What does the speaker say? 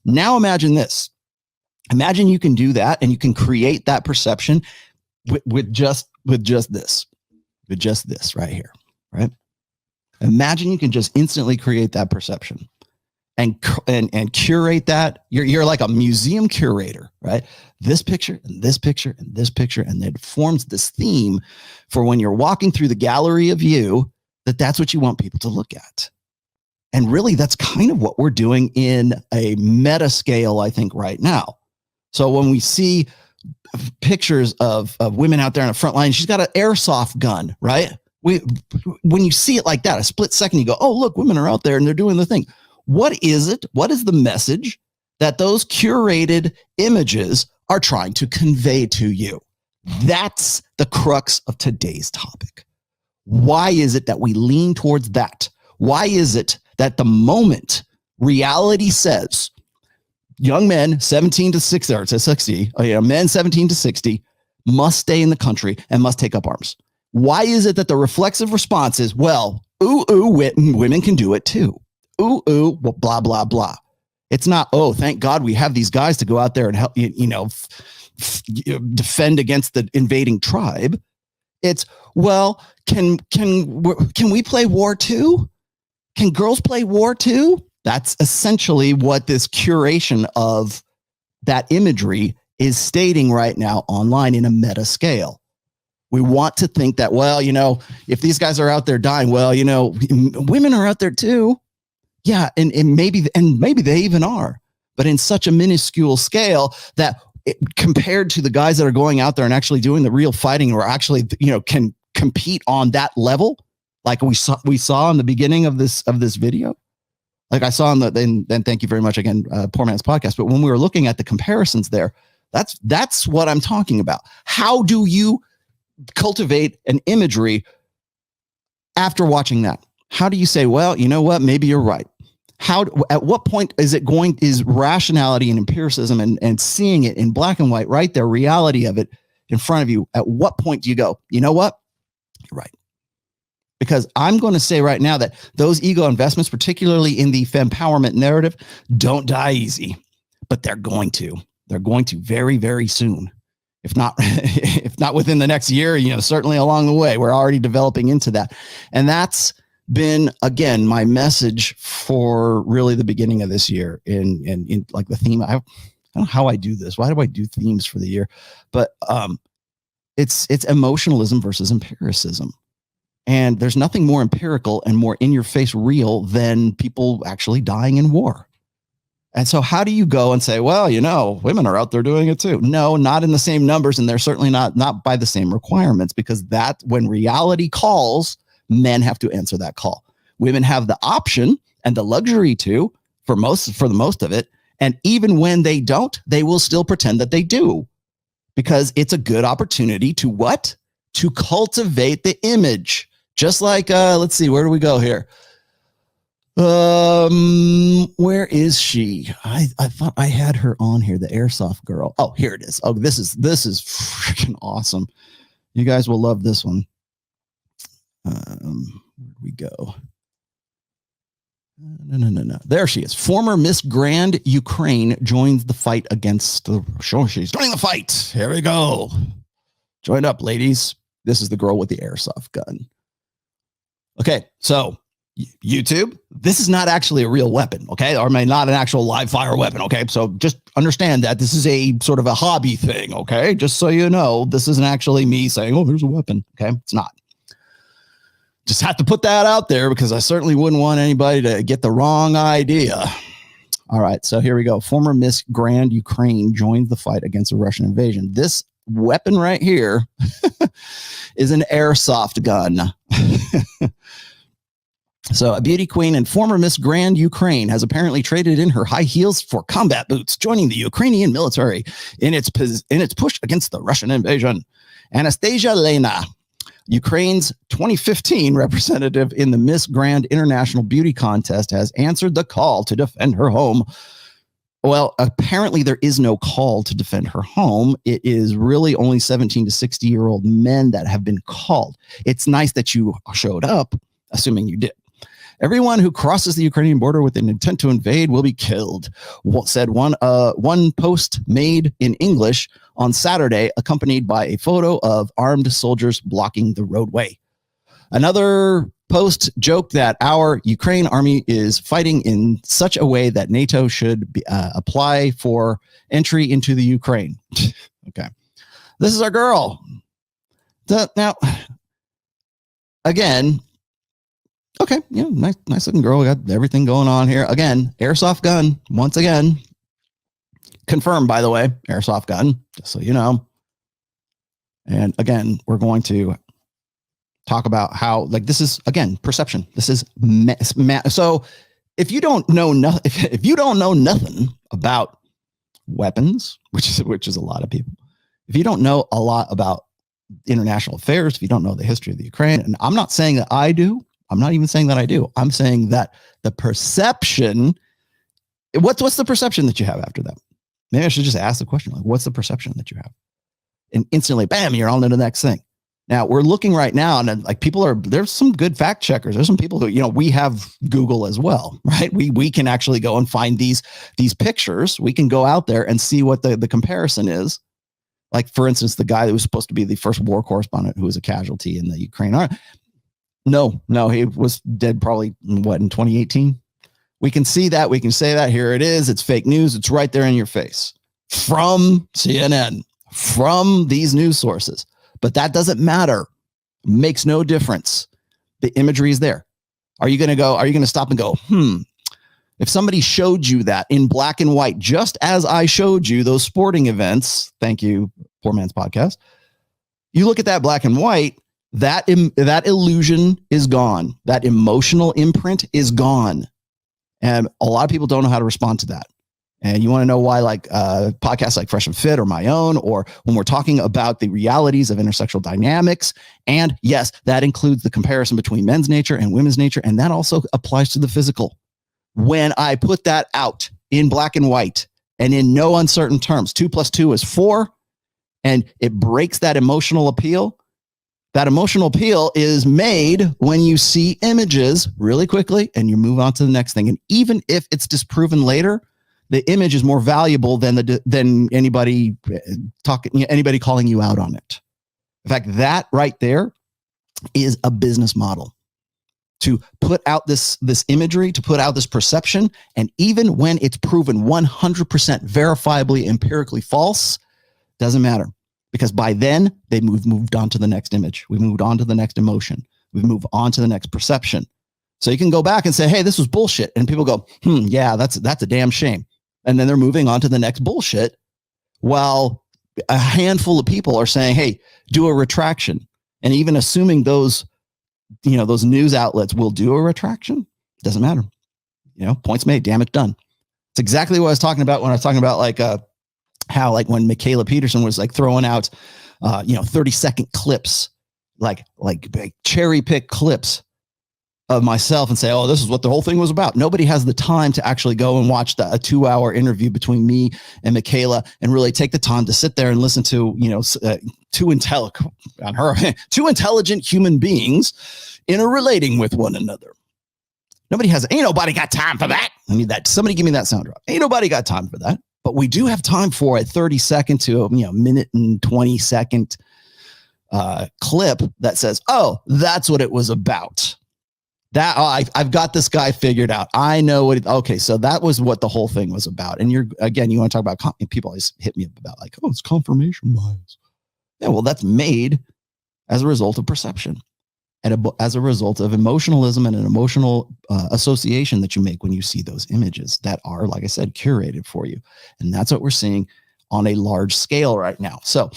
Now imagine this. Imagine you can do that and you can create that perception with just this right here, right? Imagine you can just instantly create that perception and curate that. You're like a museum curator, right? This picture and this picture and this picture, and it forms this theme for when you're walking through the gallery of you, that's what you want people to look at. And really, that's kind of what we're doing in a meta scale, I think, right now. So when we see pictures of women out there on the front line, she's got an airsoft gun, right? When you see it like that, a split second, you go, oh, look, women are out there and they're doing the thing. What is it? What is the message that those curated images are trying to convey to you? That's the crux of today's topic. Why is it that we lean towards that? Why is it that the moment reality says young men 17 to 60, or to 60, men 17 to 60 must stay in the country and must take up arms? Why is it that the reflexive response is, well, women can do it too. Well, blah, blah, blah. It's not, oh, thank God we have these guys to go out there and help, defend against the invading tribe. It's, well, can we play war too? Can girls play war too? That's essentially what this curation of that imagery is stating right now online in a meta scale. We want to think that, well, if these guys are out there dying, well, women are out there too. Yeah, and maybe they even are, but in such a minuscule scale that compared to the guys that are going out there and actually doing the real fighting, or actually, can compete on that level, like we saw in the beginning of this video. Like I saw then thank you very much again, Poor Man's Podcast. But when we were looking at the comparisons there, that's what I'm talking about. How do you cultivate an imagery after watching that? How do you say, well, you know what? Maybe you're right. At what point is rationality and empiricism and seeing it in black and white right there, reality of it in front of you? At what point do you go, you know what? You're right. Because I'm going to say right now that those ego investments, particularly in the fempowerment narrative, don't die easy, but they're going to. They're going to very, very soon. If not within the next year, certainly along the way, we're already developing into that. And that's been, again, my message for really the beginning of this year in like the theme. I don't know how I do this. Why do I do themes for the year? But it's emotionalism versus empiricism. And there's nothing more empirical and more in your face real than people actually dying in war. And so how do you go and say, well, women are out there doing it too? No, not in the same numbers. And they're certainly not by the same requirements, because that when reality calls, men have to answer that call. Women have the option and the luxury to, for the most of it. And even when they don't, they will still pretend that they do, because it's a good opportunity to what? To cultivate the image. Just like, let's see, where do we go here? Where is she? I thought I had her on here, the airsoft girl. Oh, here it is. Oh, this is freaking awesome. You guys will love this one. Where we go? No. There she is. Former Miss Grand Ukraine joins the fight against the. She's joining the fight. Here we go. Join up, ladies. This is the girl with the airsoft gun. Okay, so YouTube, this is not actually a real weapon, okay? Or not an actual live fire weapon, okay? So just understand that this is a sort of a hobby thing, okay? Just so you know, this isn't actually me saying, oh, there's a weapon, okay? It's not. Just have to put that out there because I certainly wouldn't want anybody to get the wrong idea. All right, so here we go. Former Miss Grand Ukraine joins the fight against the Russian invasion. This weapon right here is an airsoft gun. So a beauty queen and former Miss Grand Ukraine has apparently traded in her high heels for combat boots, joining the Ukrainian military in its push against the Russian invasion. Anastasia Lena, Ukraine's 2015 representative in the Miss Grand International Beauty Contest, has answered the call to defend her home. Well, apparently there is no call to defend her home. It is really only 17 to 60-year-old men that have been called. It's nice that you showed up, assuming you did. Everyone who crosses the Ukrainian border with an intent to invade will be killed, said one post made in English on Saturday, accompanied by a photo of armed soldiers blocking the roadway. Another post joked that our Ukraine army is fighting in such a way that NATO should apply for entry into the Ukraine. Okay. This is our girl. Now, again, okay, yeah, nice looking girl. We got everything going on here. Again, airsoft gun, once again. Confirmed, by the way, airsoft gun, just so you know. And again, we're going to talk about how, like, this is, again, perception. This is so if you don't know nothing, if you don't know nothing about weapons, which is a lot of people, if you don't know a lot about international affairs, if you don't know the history of the Ukraine, and I'm not saying that I do, I'm not even saying that I do. I'm saying that the perception, what's the perception that you have after that? Maybe I should just ask the question, like, what's the perception that you have? And instantly, bam, you're on to the next thing. Now we're looking right now, and like there's some good fact checkers. There's some people who, we have Google as well, right? We can actually go and find these pictures. We can go out there and see what the comparison is. Like, for instance, the guy that was supposed to be the first war correspondent who was a casualty in the Ukraine. No, he was dead probably in 2018. We can see that. We can say that. Here it is. It's fake news. It's right there in your face from CNN, from these news sources. But that doesn't matter. Makes no difference. The imagery is there. Are you going to stop and go, if somebody showed you that in black and white, just as I showed you those sporting events, thank you, Poor Man's Podcast, you look at that black and white, that illusion is gone. That emotional imprint is gone. And a lot of people don't know how to respond to that. And you want to know why, like podcasts like Fresh and Fit or my own, or when we're talking about the realities of intersexual dynamics. And yes, that includes the comparison between men's nature and women's nature. And that also applies to the physical. When I put that out in black and white and in no uncertain terms, 2 + 2 is 4, and it breaks that emotional appeal. That emotional appeal is made when you see images really quickly and you move on to the next thing. And even if it's disproven later, the image is more valuable than anybody calling you out on it. In fact, that right there is a business model. To put out this imagery, to put out this perception, and even when it's proven 100% verifiably, empirically false, doesn't matter. Because by then, they moved on to the next image. We moved on to the next emotion. We move on to the next perception. So you can go back and say, hey, this was bullshit. And people go, yeah, that's a damn shame. And then they're moving on to the next bullshit, while a handful of people are saying, hey, do a retraction. And even assuming those news outlets will do a retraction, doesn't matter. Points made, damage done. It's exactly what I was talking about when I was talking about like how, like, when Michaela Peterson was like throwing out 30-second clips, like cherry pick clips of myself and say, oh, this is what the whole thing was about. Nobody has the time to actually go and watch a 2-hour interview between me and Michaela and really take the time to sit there and listen to, two intelligent human beings interrelating with one another. Ain't nobody got time for that. I need that. Somebody give me that sound drop. Ain't nobody got time for that. But we do have time for a 30-second to minute and 20-second clip that says, oh, that's what it was about. I've got this guy figured out. I know what. Okay, so that was what the whole thing was about. And you want to talk about, people always hit me up about like, oh, it's confirmation bias. Yeah, well, that's made as a result of perception and as a result of emotionalism and an emotional association that you make when you see those images that are, like I said, curated for you. And that's what we're seeing on a large scale right now. So